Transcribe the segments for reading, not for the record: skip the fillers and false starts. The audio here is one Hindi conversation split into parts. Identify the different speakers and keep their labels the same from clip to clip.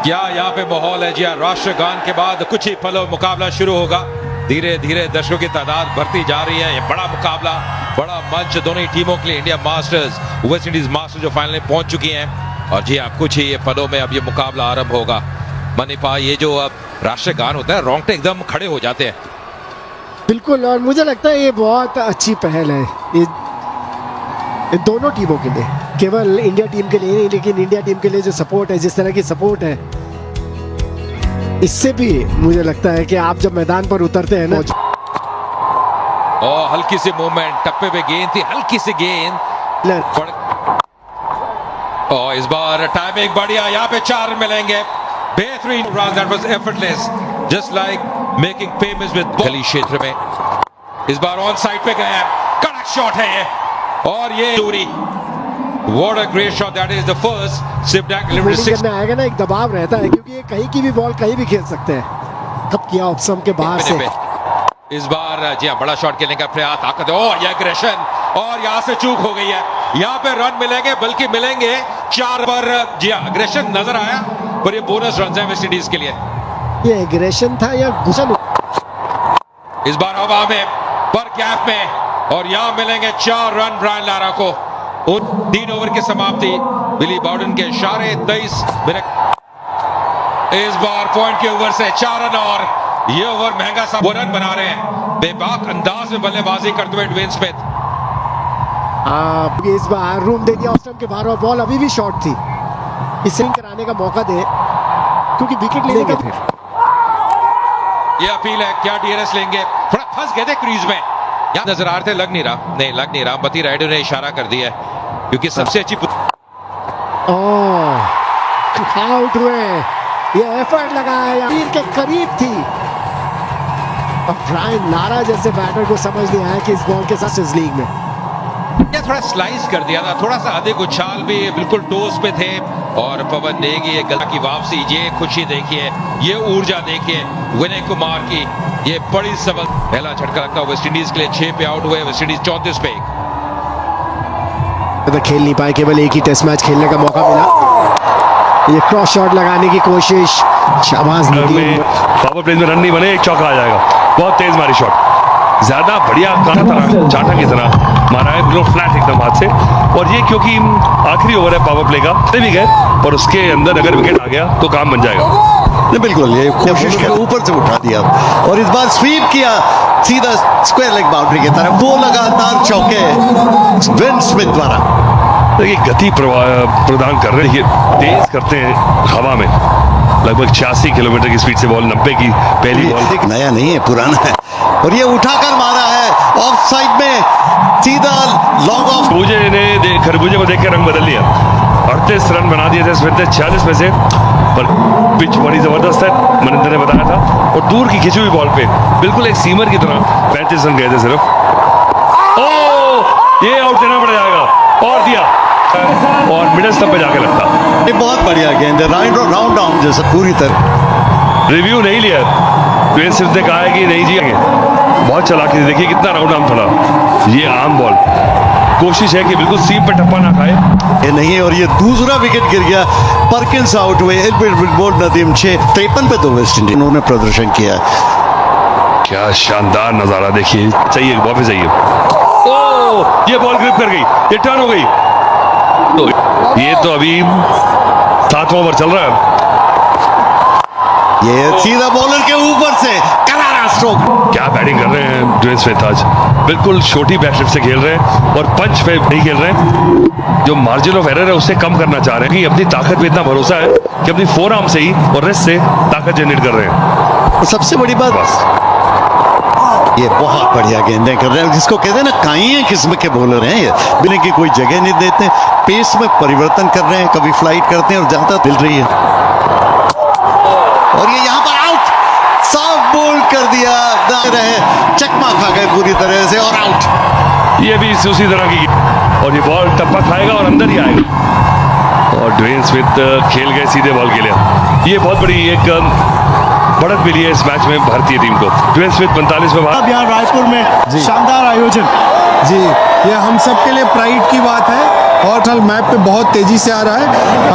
Speaker 1: क्या यहाँ पे माहौल है जी। राष्ट्रगान के बाद कुछ ही पलों मुकाबला शुरू होगा। धीरे धीरे दर्शकों की तादाद बढ़ती जा रही है। ये बड़ा मुकाबला, बड़ा मंच दोनों ही टीमों के लिए। India masters, West Indies masters जो फाइनल में पहुंच चुकी हैं। और जी हाँ, कुछ ही पलों में अब ये मुकाबला आरंभ होगा। मनीपा, ये जो अब राष्ट्रगान होता है, रोंगटे एकदम खड़े हो जाते हैं।
Speaker 2: बिल्कुल, और मुझे लगता है ये बहुत अच्छी पहल है ये दोनों टीमों के लिए, केवल इंडिया टीम के लिए नहीं, लेकिन इंडिया टीम के लिए जो सपोर्ट है, जिस तरह की सपोर्ट है, इससे भी मुझे लगता है कि आप जब मैदान पर उतरते हैं ना।
Speaker 1: और हल्की सी मूवमेंट, टप्पे पे गेंद थी, हल्की सी गेंद। और इस बार टाइमिंग बढ़िया, यहाँ पे 4 मिलेंगे। बेहतरीन run, that was effortless, just like making payments with गली क्षेत्र में। इस बार ऑन साइड पे गए हैं, कड़क शॉट है ये, और ये दूरी। What a great shot that is, the first slip back delivery 6
Speaker 2: में आएगा ना, एक दबाव रहता है क्योंकि ये कहीं की भी बॉल कहीं भी खेल सकते हैं। कब किया ऑप्शन के बाहर से।
Speaker 1: इस बार जी हाँ, बड़ा शॉट खेलने का प्रयास, ताकत है। ओह, ये एग्रेशन, और यहाँ से चूक हो गई है। यहाँ पे रन मिलेंगे, बल्कि मिलेंगे 4 पर। जी हाँ, एग्रेशन नजर आया, पर ये बोनस रन है वेस्ट इंडीज के लिए।
Speaker 2: ये एग्रेशन था या घुसन?
Speaker 1: इस बार हवा में, पर गैप में, और यहाँ मिलेंगे 4 रन ब्रायन लारा को। 3 ओवर की समाप्ति, बिली बाउडन के इशारे 23 मिनट। इस बार पॉइंट के ओवर से 4 रन, और ये ओवर महंगा सा रन बना रहे हैं। बेबाक अंदाज में बल्लेबाजी करते हुए ड्वेन स्मिथ।
Speaker 2: इस बार रूम दे दिया ऑफ स्टंप के बाहर, और बॉल अभी भी शॉर्ट थी। इसे कराने का मौका दे, क्योंकि विकेट लेने का। फिर
Speaker 1: ये अपील है, क्या डीआरएस लेंगे? थोड़ा फंस गए थे क्रीज में, यहाँ नजर आ रहे थे, लग नहीं रहा। नहीं, लग नहीं रहा। मती रायडू ने इशारा कर दिया है, क्योंकि सबसे अच्छी
Speaker 2: आउट हुए। ये एफर्ट लगाया, तीर के करीब थी। अब ब्रायन लारा जैसे बैटर को समझ नहीं आया कि इस बॉल के साथ इस लीग में
Speaker 1: थोड़ा स्लाइस कर दिया था, थोड़ा सा अधिक उछाल भी, बिल्कुल टोस पे थे। और पवन नेगी ये गला की वापसी, ये खुशी देखिए, ये ऊर्जा देखिए विनय कुमार की। ये बड़ी सबक पहला झटका लगता है वेस्ट इंडीज के लिए। 6 पे आउट हुए वेस्ट इंडीज, 34 पे 1।
Speaker 2: खेल नहीं पाए, केवल एक ही टेस्ट मैच खेलने का मौका मिला। ये क्रॉस शॉट लगाने की कोशिश, शाबाश।
Speaker 3: पावर प्ले में रन नहीं बने, एक चौका आ जाएगा। बहुत तेज मारी शॉट, ज्यादा बढ़िया चाटा की तरह मारा है, बिल्कुल फ्लैट एकदम हाथ से। और ये क्योंकि आखिरी ओवर है पावर प्ले का, भी गए, और उसके अंदर अगर विकेट आ गया तो काम बन जाएगा।
Speaker 4: बिल्कुल, ये कोशिश के ऊपर से उठा दिया, और इस बार स्वीप किया सीधा स्क्वायर लेग बाउंड्री की तरफ। 2 लगातार चौके ड्वेन स्मिथ द्वारा।
Speaker 3: देखिए गति प्रदान कर रहे हैं, तेज करते हैं हवा में, लगभग 86 किलोमीटर की स्पीड से बॉल, 90 की पहली बॉल।
Speaker 4: नया नहीं है, पुराना है, और ये उठाकर मारा है ऑफ साइड में, सीधा लॉन्ग ऑफ।
Speaker 3: खरबूजे को देख के रंग बदल लिया। 38 रन बना दिए थे स्मिथ ने 46 में से, पर पिच बड़ी जबरदस्त है, मनिंदर ने बताया था। और दूर की खिंची हुई बॉल पे बिल्कुल एक सीमर की तरह 35 रन गए थे सिर्फ। ये आउट देना पड़ जाएगा, और दिया, और मिडिल स्टंप पे जाके लगता।
Speaker 4: ये बहुत बढ़िया गेंद है, राउंड डाउन जैसा पूरी तरह।
Speaker 3: रिव्यू नहीं लिया, ड्वेन स्मिथ ने कहा है कि नहीं जिएंगे। बहुत चालाकी से, देखिए कितना राउंड आर्म थोड़ा। ये आम बॉल, कोशिश है कि बिल्कुल सीम पे टप्पा ना खाए।
Speaker 4: ये नहीं, और ये दूसरा विकेट गिर गया। परकिंस आउट हुए, बोल्ड नदीम 6-53 पे 2 वेस्ट इंडीज उन्होंने प्रदर्शन किया।
Speaker 3: क्या शानदार नजारा देखिए, चाहिए वापस चाहिए। ओह, ये बॉल ग्रिप कर गई, ये टर्न हो गई। तो ये तो अभी 7वां ओवर चल रहा है।
Speaker 4: ये सीधा बॉलर के ऊपर से करारा स्ट्रोक।
Speaker 3: क्या बैटिंग कर रहे हैं ड्वेन स्मिथ आज, बिल्कुल छोटी बैटशिप से खेल रहे हैं, और पंच पे नहीं खेल रहे हैं। जो मार्जिन ऑफ एरर है उससे कम करना चाह रहे हैं, कि अपनी ताकत पे इतना भरोसा है कि अपनी फोरआर्म से ही और रिस्ट से ताकत जनरेट कर रहे हैं।
Speaker 4: और सबसे बड़ी बात,
Speaker 3: बस
Speaker 4: ये बहुत बढ़िया गेंदें कर रहे हैं, जिसको कहते हैं ना, काई किस्म के बॉलर हैं ये, बिना की कोई जगह नहीं देते, पेस में परिवर्तन कर रहे हैं, कभी फ्लाइट करते हैं और ज्यादा मिल रही है। और ये यहाँ पर आउट, साफ बोल्ड कर दिया, रहे चकमा खा गए पूरी तरह से, और आउट।
Speaker 3: ये भी उसी तरह की, और ये बॉल टप्पा खाएगा और अंदर ही आएगा। और ड्वेन स्मिथ खेल गए सीधे बॉल के लिए। ये बहुत बड़ी एक बढ़त मिली है इस मैच में भारतीय टीम को। ड्वेन स्मिथ 45 में
Speaker 5: अब यहाँ रायपुर में शानदार आयोजन।
Speaker 6: जी, ये हम सब के लिए प्राइड की बात है
Speaker 5: और मैप पे बहुत तेजी से आ रहा है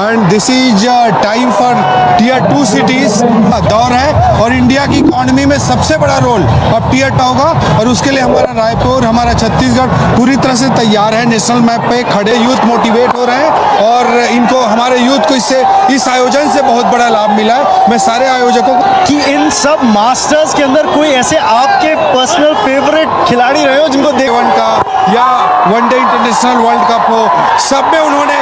Speaker 5: and this is time for tier 2 cities दौर है और इंडिया की इकोनॉमी में सबसे बड़ा रोल अब टीयर 2 होगा और उसके लिए हमारा रायपुर, हमारा छत्तीसगढ़ पूरी तरह से तैयार है। नेशनल मैप पे खड़े यूथ मोटिवेट हो रहे हैं और इनको, हमारे यूथ को इस आयोजन से बहुत बड़ा लाभ मिला है। मैं सारे आयोजकों को
Speaker 6: कि इन सब मास्टर्स के अंदर कोई ऐसे आपके पर्सनल फेवरेट खिलाड़ी रहे हो जिनको
Speaker 5: देवन का या वनडे इंटरनेशनल वर्ल्ड कप हो, सब में उन्होंने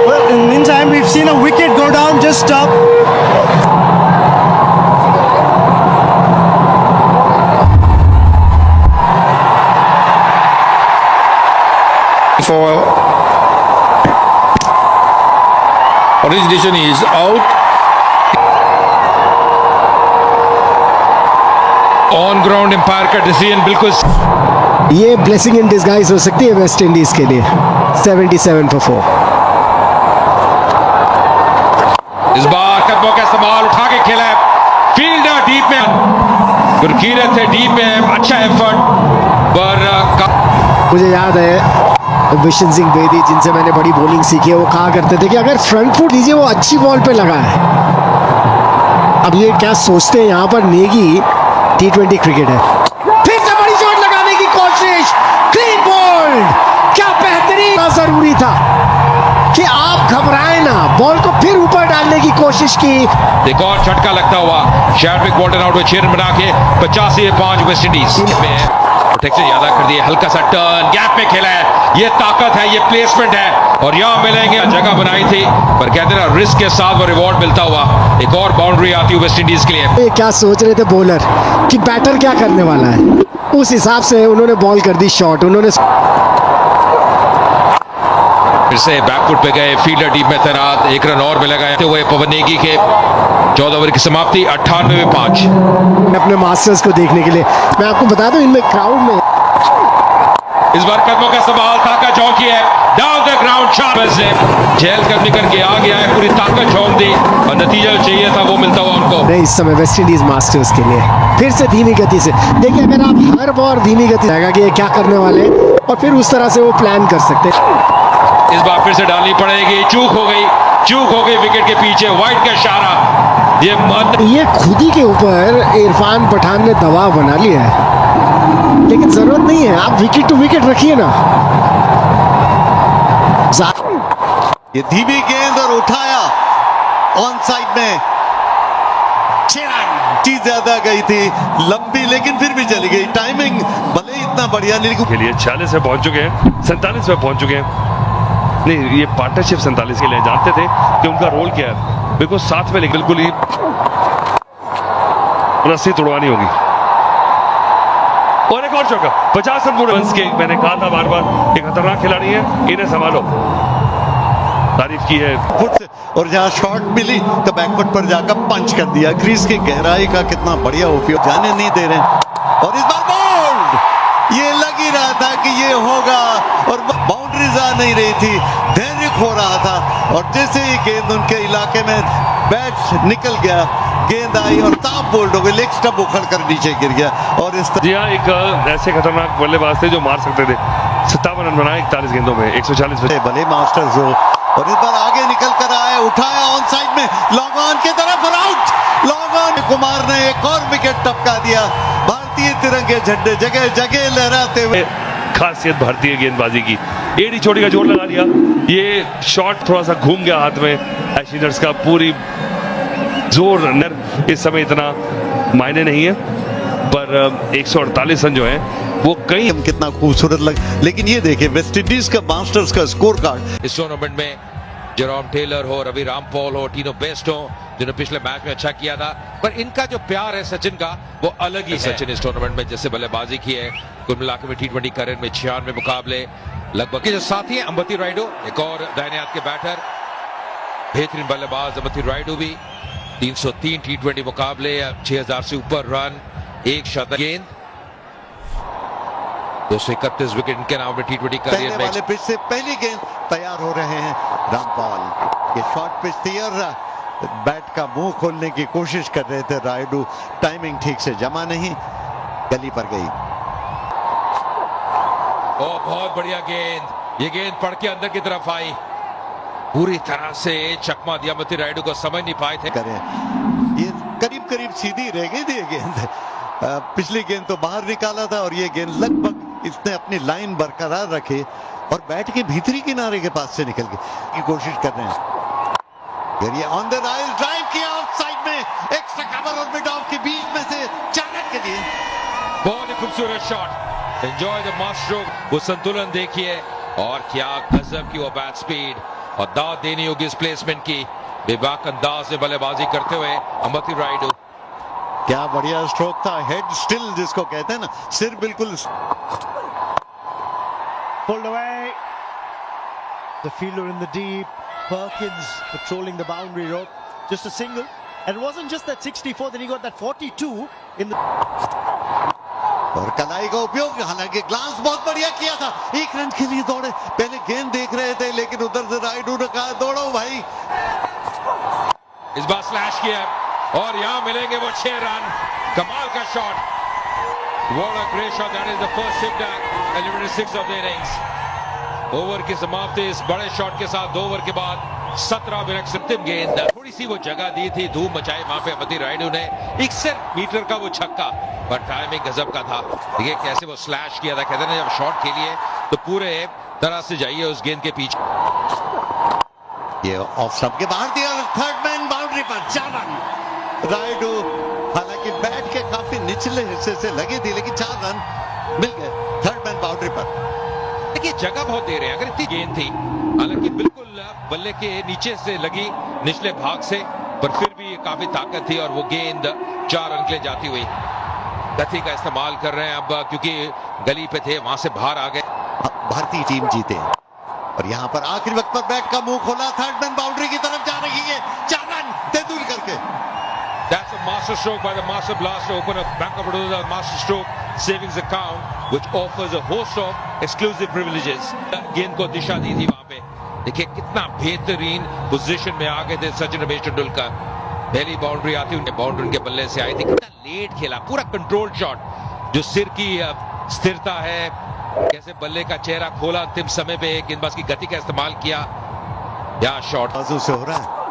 Speaker 6: Well, in the meantime, we've seen a wicket go down just up.
Speaker 7: For origination is out.
Speaker 1: On ground umpire का डिसीजन बिल्कुल
Speaker 2: ये ब्लेसिंग इन डिस्गाइज हो सकती है वेस्ट इंडीज के लिए। 77 for 4।
Speaker 1: इस बार कदमों का इस्तेमाल उठा के खेला है, फील्डर डीप में, गुरकीरत है डीप में, अच्छा एफर्ट पर
Speaker 2: मुझे याद है विशन सिंह बेदी जिनसे मैंने बड़ी बॉलिंग सीखी है, वो कहा करते थे कि अगर फ्रंट फुट लीजिए वो अच्छी बॉल पे लगा है। अब ये क्या सोचते हैं यहाँ पर, नेगी T20 क्रिकेट है, फिर से बड़ी शॉट लगाने की कोशिश, क्लीन बोल्ड, क्या बेहतरीन, जरूरी था कि आप घबराए ना, बॉल को फिर ऊपर डालने की कोशिश की।
Speaker 1: एक और झटका लगता हुआ शैडविक बोल्टन आउट हुए, 6 रन बना के 85 वेस्ट इंडीज में प्रोटेक्शन ज्यादा कर दिए, हल्का सा टर्न गैप में खेला है, ये ताकत है, ये प्लेसमेंट है और यहाँ मिलेंगे, जगह बनाई थी पर कहते ना रिस्क के साथ वो रिवॉर्ड मिलता हुआ, एक और बाउंड्री आती है वेस्ट इंडीज के लिए।
Speaker 2: ये क्या सोच रहे थे बॉलर कि बैटर क्या करने वाला है, उस हिसाब से उन्होंने बॉल कर दी शॉट, उन्होंने
Speaker 1: फिर से बैकफुट पे गए, फील्डर टीम में तैनात, 1 रन और मिलेगा हुए पवन नेगी के 14 ओवर की समाप्ति 98 में 5।
Speaker 2: अपने मास्टर्स को देखने के लिए मैं आपको बता दूं, इनमें क्राउड में
Speaker 1: इस बार कदमों का सवाल ताका चौकी है, डाउन द ग्राउंड शॉट से जेल करने करके आ गया है, पूरी ताकत झोंक दी और नतीजा जो चाहिए था वो मिलता हुआ उनको।
Speaker 2: नहीं, इस समय वेस्ट इंडीज मास्टर्स के लिए फिर से धीमी गति से देखिए, अगर आप हर बार धीमी गति रहेगा कि ये क्या करने वाले और फिर उस तरह से वो प्लान कर सकते हैं।
Speaker 1: इस बार फिर से डालनी पड़ेगी, चूक हो गई विकेट के पीछे, वाइट का इशारा,
Speaker 2: ये खुद ही के ऊपर इरफान पठान ने दबाव बना लिया है, लेकिन जरूरत नहीं है, आप विकेट टू विकेट रखिए ना।
Speaker 4: ये धीमी गेंद और उठाया ऑन साइड में, 6 रन चीज ज्यादा गई थी, लंबी लेकिन फिर भी चली गई, टाइमिंग भले इतना बढ़िया नहीं।
Speaker 3: के लिए 46 में पहुंच चुके हैं, 47 में पहुंच चुके हैं। नहीं, ये पार्टनरशिप 47 के लिए जानते थे कि उनका रोल क्या है, बिल्कुल साथ में बिल्कुल ही रस्सी तोड़वानी होगी। और एक और चौका, 50 रन पूरे के, मैंने कहा था बार बार, एक खतरनाक खिलाड़ी है, इन्हें संभालो, तारीफ की है।
Speaker 4: फुट से और जहां शॉट मिली तो बैकफुट पर जाकर पंच कर दिया, क्रीज की गहराई का कितना बढ़िया उपयोग, जाने नहीं दे रहे। और इस बार बोल्ड, ये लग ही रहा था कि ये होगा और बाउंड्रीज आ नहीं रही थी, धैर्य खो रहा था और जैसे ही गेंद उनके इलाके में बैट निकल गया, गेंद आई और ताप बोल्ड हो गई, लेग स्टंप उखड़ कर नीचे गिर गया। और इस
Speaker 3: जी हाँ, एक ऐसे खतरनाक बल्लेबाज थे जो मार सकते थे। 57 रन बनाए 41 गेंदों में, 140
Speaker 4: भले मास्टर्स हो। और इस बार आगे निकल कर आया, उठाया ऑन साइड में, लॉन्ग ऑन की तरफ और आउट। लॉन्ग ऑन, कुमार ने एक और विकेट टपका दिया। भारतीय तिरंगे झंडे जगह जगह लहराते हुए,
Speaker 3: खासियत भारतीय गेंदबाजी की, एडी चोटी का जोर लगा दिया, ये शॉट थोड़ा सा घूम गया हाथ में एशिनर्स का, पूरी जोर नर इस समय इतना मायने नहीं है, पर 148 रन जो है वो कहीं
Speaker 4: कितना खूबसूरत लग। लेकिन ये देखिए वेस्ट इंडीज का मास्टर्स का स्कोर कार्ड,
Speaker 1: इस टूर्नामेंट में जेरोम टेलर हो, रवि रामपॉल हो, टीनो बेस्ट हो, जिन्होंने पिछले मैच में अच्छा किया था, पर इनका जो प्यार है सचिन का वो अलग ही है। सचिन इस टूर्नामेंट में जैसे बल्लेबाजी की है, कुल मिलाकर में T20 करियर में 96 मुकाबले लगभग के जो साथी हैं अंबती रायडू, एक और दाहिने हाथ के बैटर, बेहतरीन बल्लेबाज अंबती रायडू भी, 303 T20 मुकाबले, 6000 से ऊपर रन, 1 शतक, गेंद 231 विकेट इनके नाम में T20 करियर में।
Speaker 4: वाले पिच से पहली गेंद तैयार हो रहे हैं रामपाल, ये शॉर्ट पिच थी और बैट का मुंह खोलने की कोशिश कर रहे थे रायडू, टाइमिंग ठीक से जमा नहीं, गली पर गई।
Speaker 1: ओ बहुत बढ़िया गेंद, ये गेंद पड़ के अंदर की तरफ आई, पूरी तरह से चकमा दिया अमती रायडू को, समझ नहीं पाए थे।
Speaker 4: करें ये करीब करीब सीधी रह गई थी ये गेंद। पिछली गेंद तो बाहर निकाला था और ये गेंद लगभग इसने अपनी लाइन बरकरार रखी और बैट के भीतरी किनारे के पास से निकल गई की कोशिश कर रहे हैं। ये ऑन द राइज ड्राइव किया ऑफ साइड में, एक्स्ट्रा कवर और मिड ऑफ के बीच में से 4 रन के लिए।
Speaker 1: बहुत ही खूबसूरत शॉट, एंजॉय द मास्टर, वो संतुलन देखिए और क्या गजब की वो बैट स्पीड, और दाद देनी होगी इस प्लेसमेंट की, बेबाक अंदाज में बल्लेबाजी करते हुए अमती रायडू।
Speaker 4: क्या बढ़िया स्ट्रोक था, हेड स्टिल जिसको कहते हैं ना, सिर बिल्कुल।
Speaker 6: Pulled away. The fielder in the deep. Perkins patrolling the boundary rope. Just a single. And it wasn't just that 64, then he got that 42 in the.
Speaker 4: और कलाई का उपयोग, हालांकि ग्लांस बहुत बढ़िया किया था, 1 रन के लिए दौड़े, पहले गेंद देख रहे थे लेकिन उधर से रायडू ने कहा दौड़ो भाई।
Speaker 1: इस बार स्लैश किया और यहां मिलेंगे वो 6 रन, कमाल का shot. What a great shot, that is the first hit at eliminated 6 of the innings. Over की समाप्ति इस बड़े शॉट के साथ 2 ओवर के बाद 17 मिनट अंतिम गेंद, थोड़ी सी वो जगह दी थी, धूम मचाई वहां पे अमती रायडू ने, 61 मीटर का वो छक्का, पर टाइमिंग गजब का था। देखिए कैसे वो स्लैश किया था, कहते हैं जब शॉट खेलिए तो पूरे तरह से जाइए उस गेंद के पीछे।
Speaker 4: ये ऑफ स्टंप के बाहर दिया, थर्ड मैन बाउंड्री पर 4 रन। रायडू हालांकि बैट के काफी निचले हिस्से से लगी थी लेकिन 4 रन मिल गए थर्ड मैन बाउंड्री पर।
Speaker 1: देखिए जगह बहुत दे रहे हैं, अगर इतनी गेंद थी, हालांकि बिल्कुल बल्ले के नीचे से लगी निचले भाग से, पर फिर भी काफी ताकत थी और वो गेंद 4 रन के लिए जाती हुई। गति का इस्तेमाल कर रहे हैं अब, क्योंकि गली पे थे, वहां से बाहर आ गए।
Speaker 4: भारतीय टीम जीते और यहां पर आखिरी वक्त पर बैट का मुंह खोला, थर्ड मैन बाउंड्री की तरफ जा रही है, 4 रन तेंदुलकर के।
Speaker 1: That's a master stroke by the master blaster to open up Bank of Baroda master stroke savings account, which offers a host of exclusive privileges. गेंद को दिशा दी थी वहां पे, देखिए कितना बेहतरीन पोजीशन में आ गए थे सचिन रमेश तेंदुलकर। पहली बाउंड्री आती उनके बाउंड्री उनके बल्ले से आई थी, कितना लेट खेला, पूरा कंट्रोल शॉट, जो सिर की स्थिरता है, कैसे बल्ले का चेहरा खोला अंतिम समय पे, गेंदबाज की गति का इस्तेमाल किया, या शॉट
Speaker 4: बाजू से हो रहा है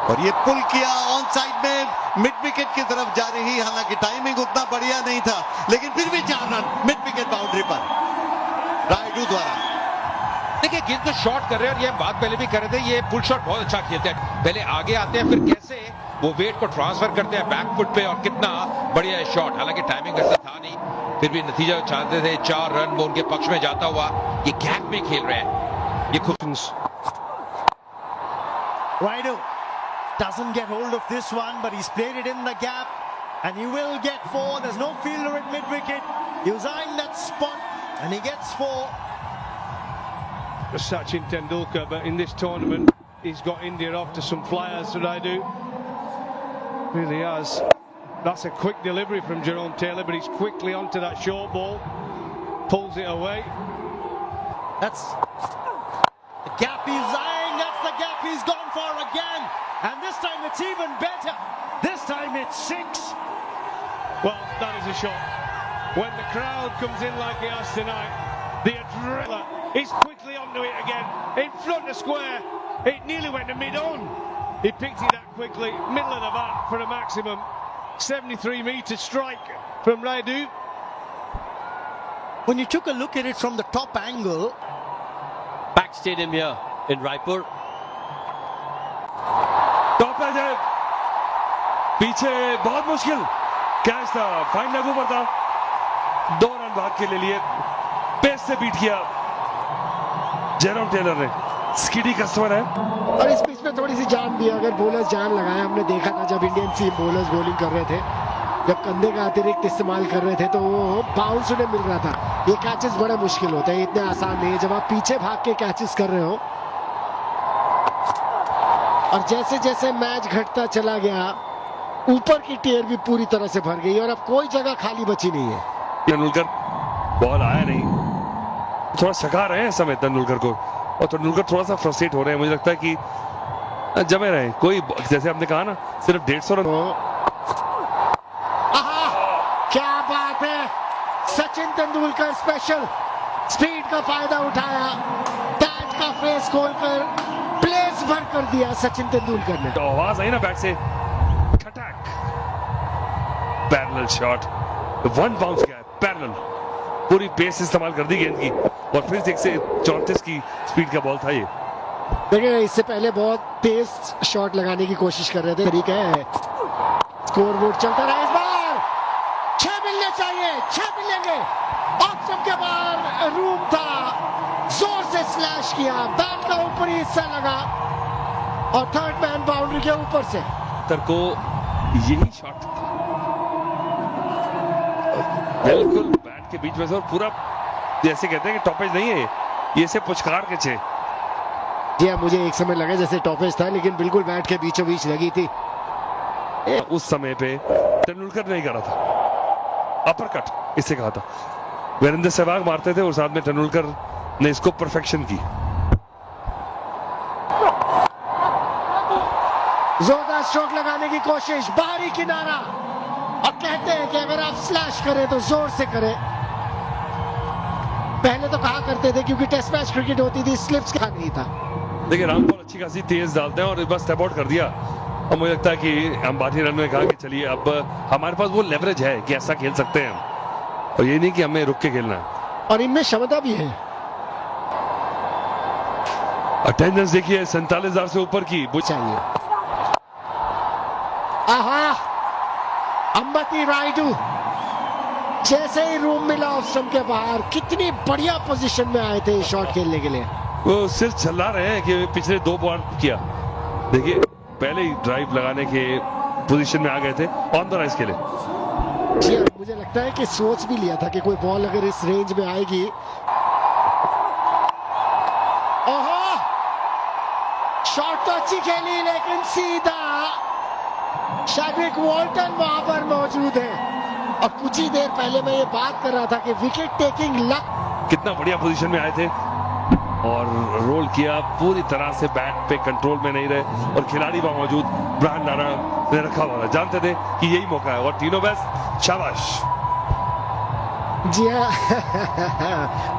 Speaker 4: और ये पुल किया ऑन साइड में, मिड विकेट की तरफ जा रही, हालांकि टाइमिंग उतना बढ़िया नहीं था लेकिन फिर भी 4 रन मिड विकेट बाउंड्री पर रायडू द्वारा।
Speaker 1: देखिए गेंद को शॉट कर रहे हैं और ये बात पहले भी कर रहे थे, ये पुल शॉट बहुत अच्छा खेलते हैं, पहले आगे आते हैं फिर कैसे वो वेट को ट्रांसफर करते हैं बैक फुट पे, और कितना बढ़िया शॉट, हालांकि टाइमिंग ऐसा था नहीं, फिर भी नतीजा चाहते थे, 4 रन वो उनके पक्ष में जाता हुआ, ये गैप में खेल रहे हैं, ये खूब।
Speaker 6: Raidu doesn't get hold of this one, but he's played it in the gap, and he will get 4. There's no fielder at mid-wicket. He was eyeing that spot, and he gets 4.
Speaker 8: Sachin Tendulkar, but in this tournament, he's got India off to some flyers, Raidu. Really has. That's a quick delivery from Jerome Taylor, but he's quickly onto that short ball, pulls it away.
Speaker 6: That's the gap he's eyeing. That's the gap he's gone for again. And this time it's even better. This time it's 6.
Speaker 8: Well, that is a shot. When the crowd comes in like it has tonight, the adrenaline is quickly onto it again. In front of square, it nearly went to mid-on. He picked it up quickly, middle of the bat for a maximum 73-meter strike from Raidu.
Speaker 6: When you took a look at it from the top angle,
Speaker 9: Pack Stadium here in Raipur.
Speaker 3: Top edge है, पीछे बहुत मुश्किल कैच था, फाइन लागू पर था, 2 रन भाग के ले लिए, पेस से बीट किया जेरोम टेलर ने। स्किडी कस्टमर है
Speaker 2: और इस पिच में थोड़ी सी जान भी, अगर बॉलर्स जान लगाए, हमने देखा था जब इंडियन टीम बॉलर्स बॉलिंग कर रहे थे, जब कंधे का अतिरिक्त इस्तेमाल कर रहे थे तो वो बाउंस उन्हें मिल रहा था। ये कैचेस बड़े मुश्किल होते हैं, इतने आसान नहीं है जब आप पीछे भाग के कैचेस कर रहे हो। और जैसे जैसे मैच घटता चला गया, ऊपर की टियर भी पूरी तरह से भर गई और अब कोई जगह खाली बची नहीं है।
Speaker 3: तेंदुलकर बॉल आया नहीं, थोड़ा सका रहे हैं समय तेंदुलकर को, और तेंदुलकर थोड़ा सा फ्रस्ट्रेट हो रहे हैं, मुझे लगता है कि जमे रहे कोई, जैसे आपने कहा ना, सिर्फ 150 रन।
Speaker 2: क्या बात है, सचिन तेंदुलकर स्पेशल, स्पीड का फायदा उठाया, बैट का फेस खोलकर प्लेस भर कर दिया सचिन तेंदुलकर ने।
Speaker 3: तो आवाज आई ना बैट से, खटक, पैरेलल शॉट, वन बाउंस गया, पैरेलल, पूरी पेस इस्तेमाल कर दी गेंद की और फिर 134 की स्पीड का बॉल था ये।
Speaker 2: देखिए इससे पहले बहुत तेज शॉट लगाने की कोशिश कर रहे थे, तरीका है। स्कोरबोर्ड चलता रहा, इस बार 6 मिलने चाहिए, 6 मिलेंगे। ऑफ के बाहर रूम था, जोर से स्लैश किया, बैट का ऊपरी हिस्सा लगा और थर्ड मैन बाउंड्री के ऊपर से।
Speaker 3: तर को यही शॉट बिल्कुल बैट के बीच में से और पूरा जैसे कहते हैं कि टॉपेज नहीं है ये से पुचकार के छे।
Speaker 2: जी हाँ, मुझे एक समय लगा जैसे टॉपेज था, लेकिन बिल्कुल बैट के बीचों बीच लगी थी।
Speaker 3: उस समय पे तेंदुलकर नहीं करा था अपर कट, इसे कहा था वीरेंद्र सहवाग मारते थे और साथ में तेंदुलकर ने इसको परफेक्शन की।
Speaker 2: जोरदार स्ट्रोक लगाने की कोशिश, बाहरी किनारा, और कहते हैं कि अगर आप स्लैश करें तो जोर से करें। पहले तो कहा करते थे क्योंकि टेस्ट मैच क्रिकेट होती थी, स्लिप्स का नहीं था।
Speaker 3: देखिए रामपाल अच्छी खासी तेज डालते हैं और बस स्टेप आउट कर दिया और मुझे लगता है कि अंबाती रन में कहा कि चलिए अब हमारे पास वो लेवरेज है कि ऐसा खेल सकते हैं हम, और ये नहीं कि हमें रुक के खेलना है।
Speaker 2: और इनमें क्षमता भी है।
Speaker 3: अटेंडेंस देखिए 47,000 से ऊपर की
Speaker 2: चाहिए। आहा, अंबती रायडू जैसे ही रूम मिला ऑफ स्टंप के बाहर, कितनी बढ़िया पोजीशन में आए थे शॉट खेलने के लिए।
Speaker 3: वो सिर्फ चला रहे हैं कि पिछले 2 बॉल किया, देखिए पहले ही ड्राइव लगाने के पोजीशन में आ गए थे, ऑन द राइज खेले।
Speaker 2: जी हाँ, मुझे लगता है कि सोच भी लिया था कि कोई बॉल अगर इस रेंज में आएगी। ओहो, शॉट तो अच्छी खेली लेकिन सीधा शैड्विक वॉल्टन वहां पर मौजूद है। और कुछ ही देर पहले मैं ये बात कर रहा था कि विकेट टेकिंग लक,
Speaker 3: कितना बढ़िया पोजीशन में आए थे और रोल किया, पूरी तरह से बैट पे कंट्रोल में नहीं रहे और खिलाड़ी वहां मौजूद ब्रायन लारा ने रखा हुआ था, जानते थे कि यही मौका है और तीनों बेस्ट शाबाश।
Speaker 2: जी हाँ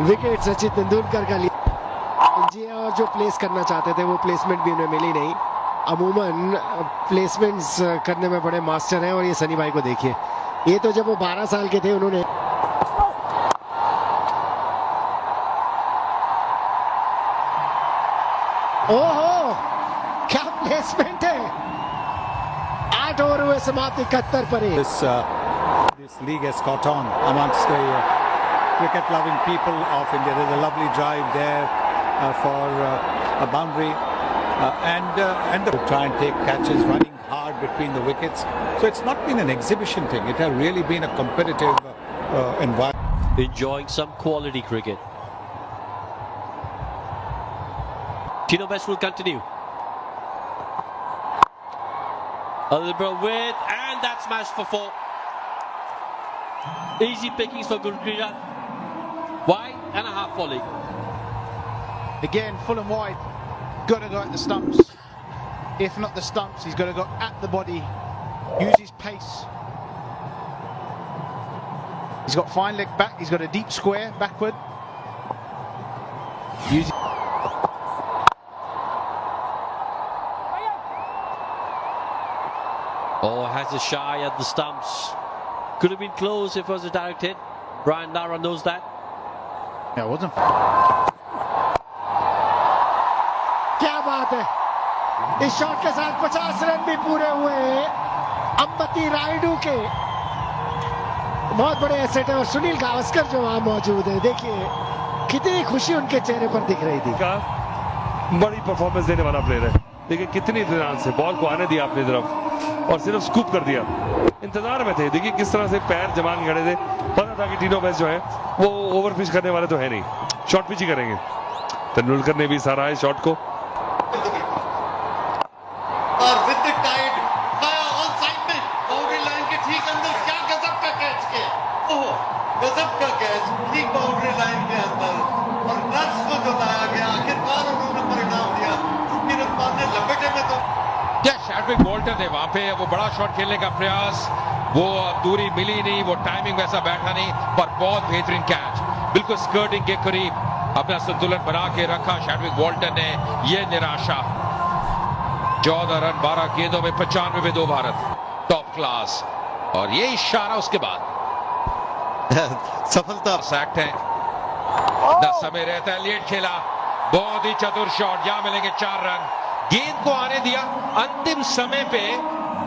Speaker 2: विकेट सचिन तेंदुलकर का लिया। जी हाँ, और जो प्लेस करना चाहते थे वो प्लेसमेंट भी उन्हें मिली नहीं। अमूमन प्लेसमेंट्स करने में बड़े मास्टर हैं और ये सनी भाई को देखिए, ये तो जब वो 12 साल के थे उन्होंने ओहो क्या प्लेसमेंट है। 8 ओवर हुए समाप्त 71 पर।
Speaker 10: This league has caught on amongst the cricket-loving people of India. There's a lovely drive there for a boundary, and the try and take catches, running hard between the wickets. So it's not been an exhibition thing. It has really been a competitive environment.
Speaker 9: Enjoying some quality cricket. Tino Best will continue. A liberal width, and that's smashed for 4. Easy pickings for Gurpreet. Wide and a half volley.
Speaker 6: Again, full and wide. Got to go at the stumps. If not the stumps, he's got to go at the body. Use his pace. He's got fine leg back. He's got a deep square backward. Use.
Speaker 9: Oh, has a shy at the stumps. Could have been close if it was a direct hit. Brian Lara knows that.
Speaker 6: Yeah, it wasn't.
Speaker 2: क्या बात है, इस शॉट के साथ 50 रन भी पूरे हुए अंबती रायडू के। बहुत बड़े एसेट है और सुनील गावस्कर जो वहां मौजूद है, देखिए कितनी खुशी उनके चेहरे पर दिख रही थी।
Speaker 3: बड़ी परफॉर्मेंस देने वाला प्लेयर है, देखिए कितनी ध्यान से बॉल को आने दिया अपनी तरफ और सिर्फ स्कूप कर दिया। इंतजार में थे, देखिए किस तरह से पैर जमा के खड़े थे, पता था कि टीनो बेस्ट जो है वो ओवर पिच करने वाले तो है नहीं, शॉर्ट पिच ही करेंगे। तेंदुलकर ने भी सराहा इस शॉट को।
Speaker 4: और विद द टाइड खाया ऑन साइड में बाउंड्री लाइन के ठीक अंदर, क्या गजब का कैच किया, ओह गजब का कैच ठीक बाउंड्री लाइन के अंदर और रन्स को जुटाया गया। आखिरकार उन्होंने परिणाम दिया, उसकी रफ्तार ने लपेटे में तो
Speaker 1: क्या शैड्विक वॉल्टन है वहां पे, वो बड़ा शॉट खेलने का प्रयास, वो दूरी मिली नहीं, वो टाइमिंग वैसा बैठा नहीं, पर बहुत बेहतरीन कैच। बिल्कुल स्कर्टिंग के करीब अपना संतुलन बना के रखा शैडविक वॉल्टन ने। यह निराशा। 14 रन 12 गेंदों में 95 पे 2 भारत। Top class. और ये इशारा उसके बाद
Speaker 4: सफलता
Speaker 1: सैक्ट है। 10 समय रहता है। लेट खेला, बहुत ही चतुर शॉट। यहां मिलेंगे 4 रन। गेंद को आने दिया, अंतिम समय पे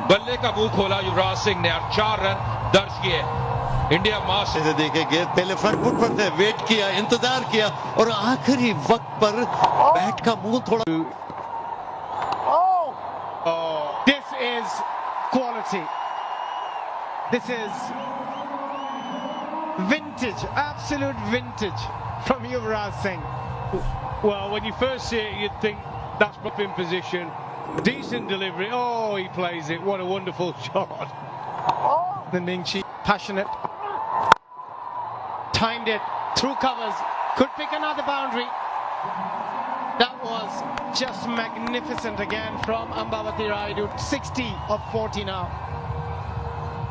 Speaker 1: बल्ले का मुंह खोला युवराज सिंह ने और 4 रन दर्ज किए। इंडिया मास्टर्स
Speaker 4: से देखे गए, पहले फ्रंट फुट पर थे, वेट किया, इंतजार किया और आखिरी वक्त पर बैट का मुंह थोड़ा।
Speaker 8: This is quality. This is vintage, absolute vintage from Yuvraj Singh. Well, when you first see it, you'd think that's up in position. Decent delivery. Oh, he plays it. What a wonderful shot. The Mingchi, passionate. Timed it through covers. Could pick another boundary. That was just magnificent again from Ambavati Rayudu. 60 of 40 now.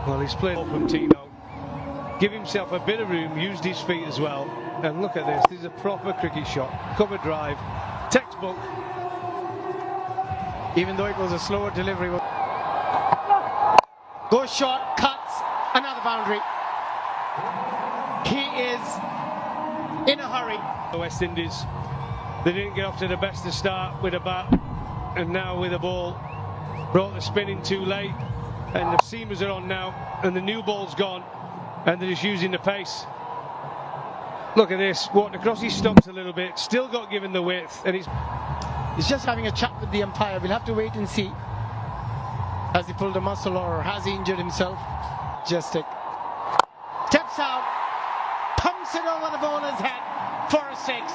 Speaker 8: Well, he's played from Tino. Give himself a bit of room, used his feet as well. And look at this. This is a proper cricket shot. Cover drive. Textbook. Even though it was a slower delivery. Goes short, cuts, another boundary. He is in a hurry. The West Indies, they didn't get off to the best of start with a bat, and now with a ball. Brought the spin in too late, and the seamers are on now, and the new ball's gone, and they're just using the pace. Look at this, walked across his stumps a little bit, still got given the width, and he's just having a chat with the umpire. We'll have to wait and see. Has he pulled a muscle or has he injured himself? Majestic. Steps out, pumps it over the bowler's head for a 6.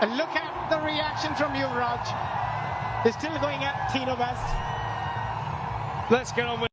Speaker 8: And look at the reaction from Yuvraj. They're still going at Tino West. Let's get on with